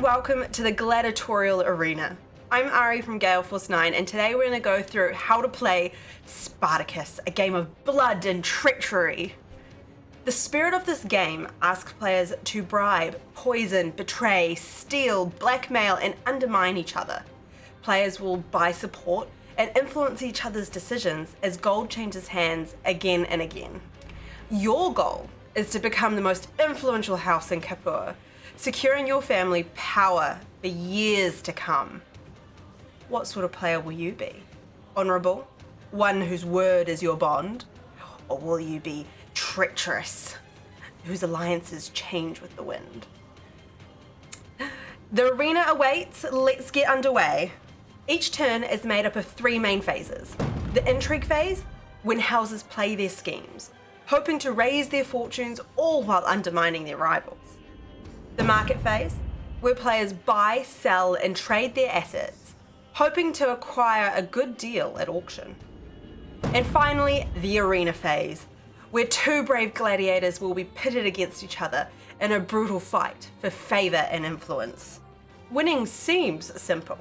welcome to the gladiatorial arena. I'm Ari from Gale Force 9, and today we're going to go through how to play Spartacus, a game of blood and treachery. The spirit of this game asks players to bribe, poison, betray, steal, blackmail, and undermine each other. Players will buy support and influence each other's decisions as gold changes hands again and again. Your goal is to become the most influential house in Capua, securing your family power for years to come. What sort of player will you be? Honourable? One whose word is your bond? Or will you be treacherous, whose alliances change with the wind? The arena awaits. Let's get underway. Each turn is made up of three main phases. The intrigue phase, when houses play their schemes, hoping to raise their fortunes all while undermining their rivals. The market phase, where players buy, sell, and trade their assets, hoping to acquire a good deal at auction. And finally, the arena phase, where two brave gladiators will be pitted against each other in a brutal fight for favour and influence. Winning seems simple.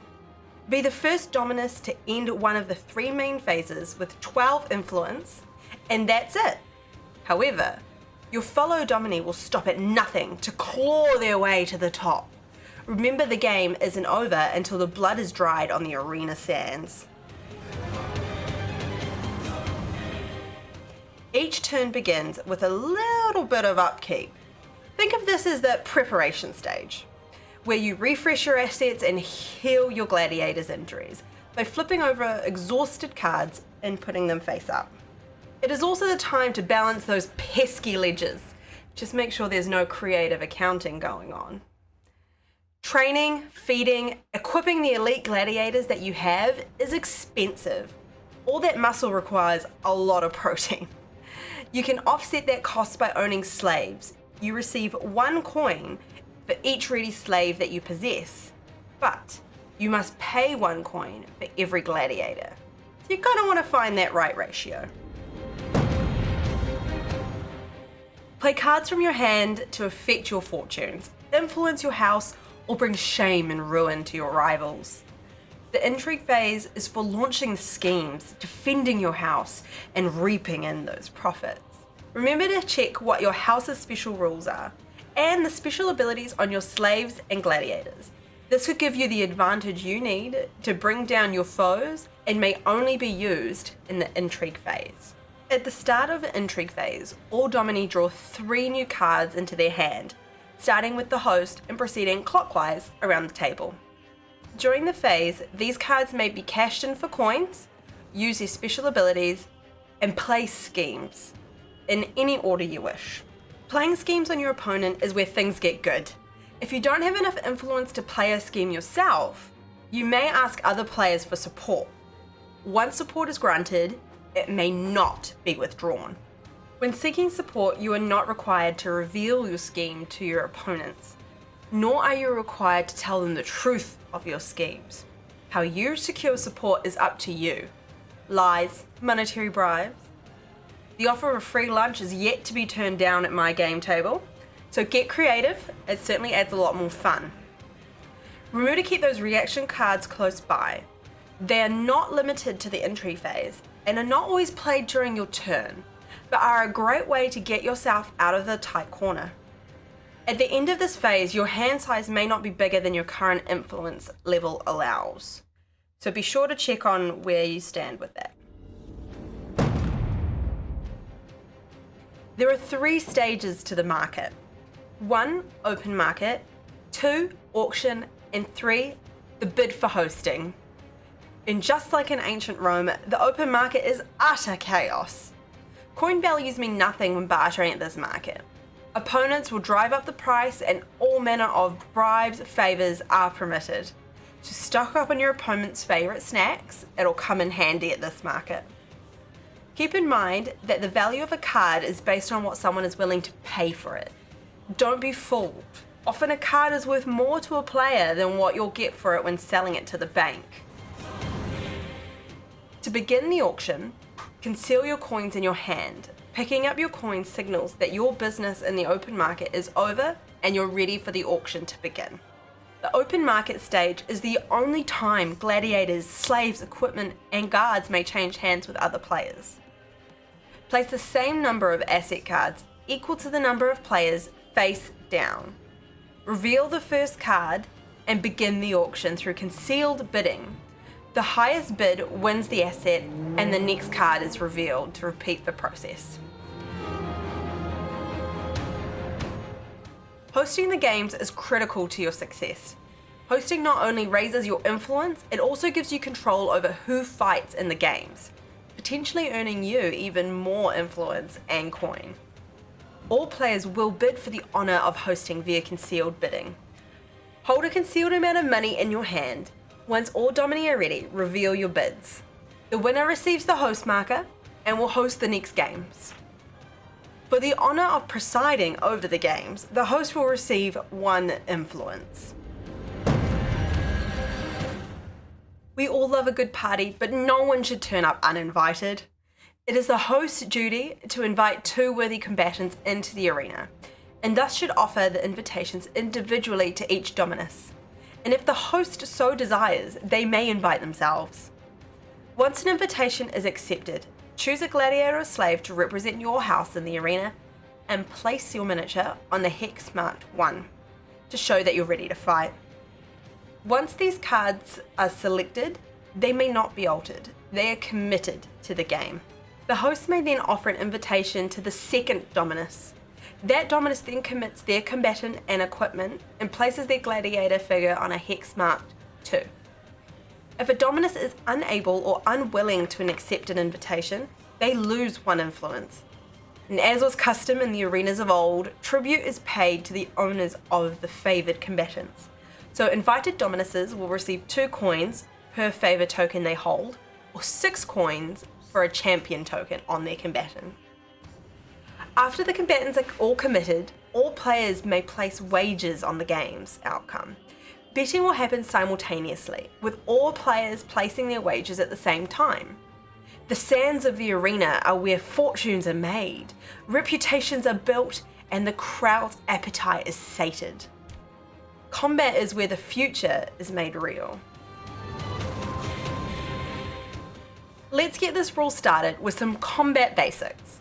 Be the first Dominus to end one of the three main phases with 12 influence, and that's it. However, your fellow Domini will stop at nothing to claw their way to the top. Remember, the game isn't over until the blood is dried on the arena sands. Each turn begins with a little bit of upkeep. Think of this as the preparation stage, where you refresh your assets and heal your gladiators' injuries by flipping over exhausted cards and putting them face up. It is also the time to balance those pesky ledgers. Just make sure there's no creative accounting going on. Training, feeding, equipping the elite gladiators that you have is expensive. All that muscle requires a lot of protein. You can offset that cost by owning slaves. You receive 1 coin for each ready slave that you possess, but you must pay 1 coin for every gladiator. So you're going to want to find that right ratio. Play cards from your hand to affect your fortunes, influence your house, or bring shame and ruin to your rivals. The intrigue phase is for launching schemes, defending your house, and reaping in those profits. Remember to check what your house's special rules are, and the special abilities on your slaves and gladiators. This could give you the advantage you need to bring down your foes and may only be used in the intrigue phase. At the start of the intrigue phase, all Domini draw 3 new cards into their hand, starting with the host and proceeding clockwise around the table. During the phase, these cards may be cashed in for coins, use their special abilities, and play schemes in any order you wish. Playing schemes on your opponent is where things get good. If you don't have enough influence to play a scheme yourself, you may ask other players for support. Once support is granted, it may not be withdrawn. When seeking support, you are not required to reveal your scheme to your opponents, nor are you required to tell them the truth of your schemes. How you secure support is up to you. Lies, monetary bribes. The offer of a free lunch is yet to be turned down at my game table, so get creative. It certainly adds a lot more fun. Remember to keep those reaction cards close by. They are not limited to the intrigue phase and are not always played during your turn, but are a great way to get yourself out of the tight corner. At the end of this phase, your hand size may not be bigger than your current influence level allows, so be sure to check on where you stand with that. There are 3 stages to the market. 1, open market, 2, auction, and 3, the bid for hosting. And just like in ancient Rome, the open market is utter chaos. Coin values mean nothing when bartering at this market. Opponents will drive up the price and all manner of bribes, favours are permitted. To stock up on your opponent's favourite snacks, it'll come in handy at this market. Keep in mind that the value of a card is based on what someone is willing to pay for it. Don't be fooled. Often a card is worth more to a player than what you'll get for it when selling it to the bank. To begin the auction, conceal your coins in your hand. Picking up your coins signals that your business in the open market is over and you're ready for the auction to begin. The open market stage is the only time gladiators, slaves, equipment, and guards may change hands with other players. Place the same number of asset cards equal to the number of players face down. Reveal the first card and begin the auction through concealed bidding. The highest bid wins the asset and the next card is revealed to repeat the process. Hosting the games is critical to your success. Hosting not only raises your influence, it also gives you control over who fights in the games, potentially earning you even more influence and coin. All players will bid for the honour of hosting via concealed bidding. Hold a concealed amount of money in your hand. Once all Domini are ready, reveal your bids. The winner receives the host marker and will host the next games. For the honour of presiding over the games, the host will receive 1 influence. We all love a good party, but no one should turn up uninvited. It is the host's duty to invite 2 worthy combatants into the arena, and thus should offer the invitations individually to each Dominus. And if the host so desires, they may invite themselves. Once an invitation is accepted, choose a gladiator or slave to represent your house in the arena and place your miniature on the hex marked 1 to show that you're ready to fight. Once these cards are selected, they may not be altered. They are committed to the game. The host may then offer an invitation to the second Dominus. That Dominus then commits their combatant and equipment and places their gladiator figure on a hex marked 2. If a Dominus is unable or unwilling to accept an invitation, they lose 1 influence. And as was custom in the arenas of old, tribute is paid to the owners of the favoured combatants. So invited Dominuses will receive 2 coins per favour token they hold, or 6 coins for a champion token on their combatant. After the combatants are all committed, all players may place wagers on the game's outcome. Betting will happen simultaneously, with all players placing their wagers at the same time. The sands of the arena are where fortunes are made, reputations are built, and the crowd's appetite is sated. Combat is where the future is made real. Let's get this rule started with some combat basics.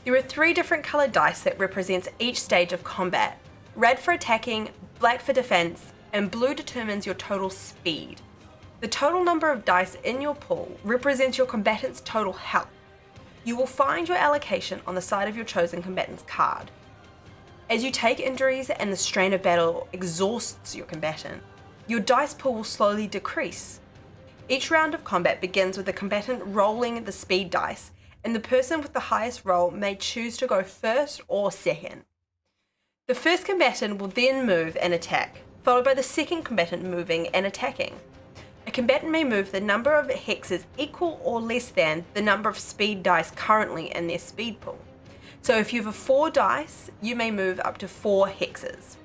There are 3 different coloured dice that represents each stage of combat. Red for attacking, black for defense, and blue determines your total speed. The total number of dice in your pool represents your combatant's total health. You will find your allocation on the side of your chosen combatant's card. As you take injuries and the strain of battle exhausts your combatant, your dice pool will slowly decrease. Each round of combat begins with the combatant rolling the speed dice, and the person with the highest roll may choose to go first or second. The first combatant will then move and attack, followed by the second combatant moving and attacking. A combatant may move the number of hexes equal or less than the number of speed dice currently in their speed pool. So if you have 4 dice, you may move up to 4 hexes.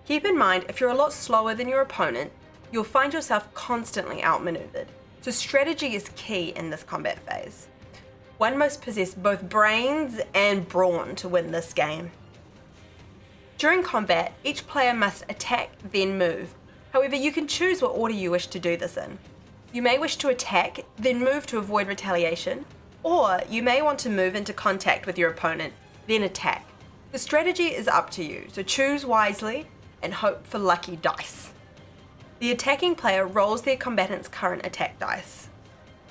Keep in mind, if you're a lot slower than your opponent, you'll find yourself constantly outmaneuvered. So strategy is key in this combat phase. One must possess both brains and brawn to win this game. During combat, each player must attack, then move. However, you can choose what order you wish to do this in. You may wish to attack, then move to avoid retaliation, or you may want to move into contact with your opponent, then attack. The strategy is up to you, so choose wisely and hope for lucky dice. The attacking player rolls their combatant's current attack dice,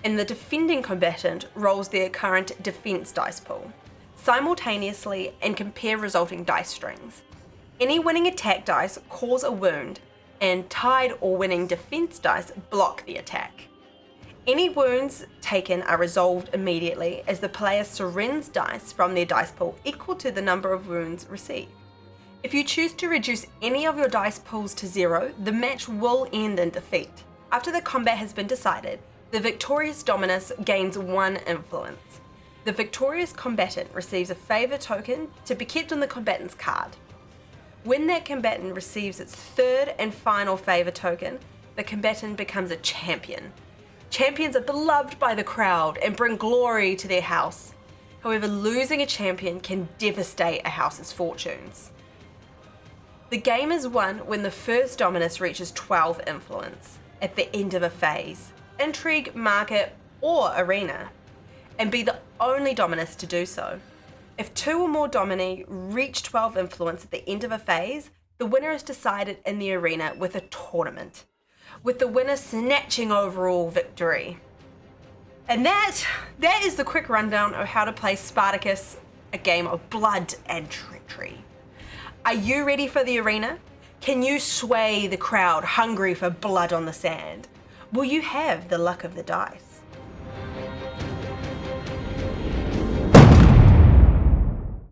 and the defending combatant rolls their current defense dice pool, simultaneously, and compare resulting dice strings. Any winning attack dice cause a wound, and tied or winning defense dice block the attack. Any wounds taken are resolved immediately as the player surrenders dice from their dice pool equal to the number of wounds received. If you choose to reduce any of your dice pools to 0, the match will end in defeat. After the combat has been decided, the victorious Dominus gains 1 influence. The victorious combatant receives a favour token to be kept on the combatant's card. When that combatant receives its 3rd and final favour token, the combatant becomes a champion. Champions are beloved by the crowd and bring glory to their house. However, losing a champion can devastate a house's fortunes. The game is won when the first Dominus reaches 12 influence at the end of a phase, intrigue, market, or arena, and be the only Dominus to do so. If 2 or more Domini reach 12 influence at the end of a phase, the winner is decided in the arena with a tournament, with the winner snatching overall victory. And that is the quick rundown of how to play Spartacus, a game of blood and treachery. Are you ready for the arena? Can you sway the crowd hungry for blood on the sand? Will you have the luck of the dice?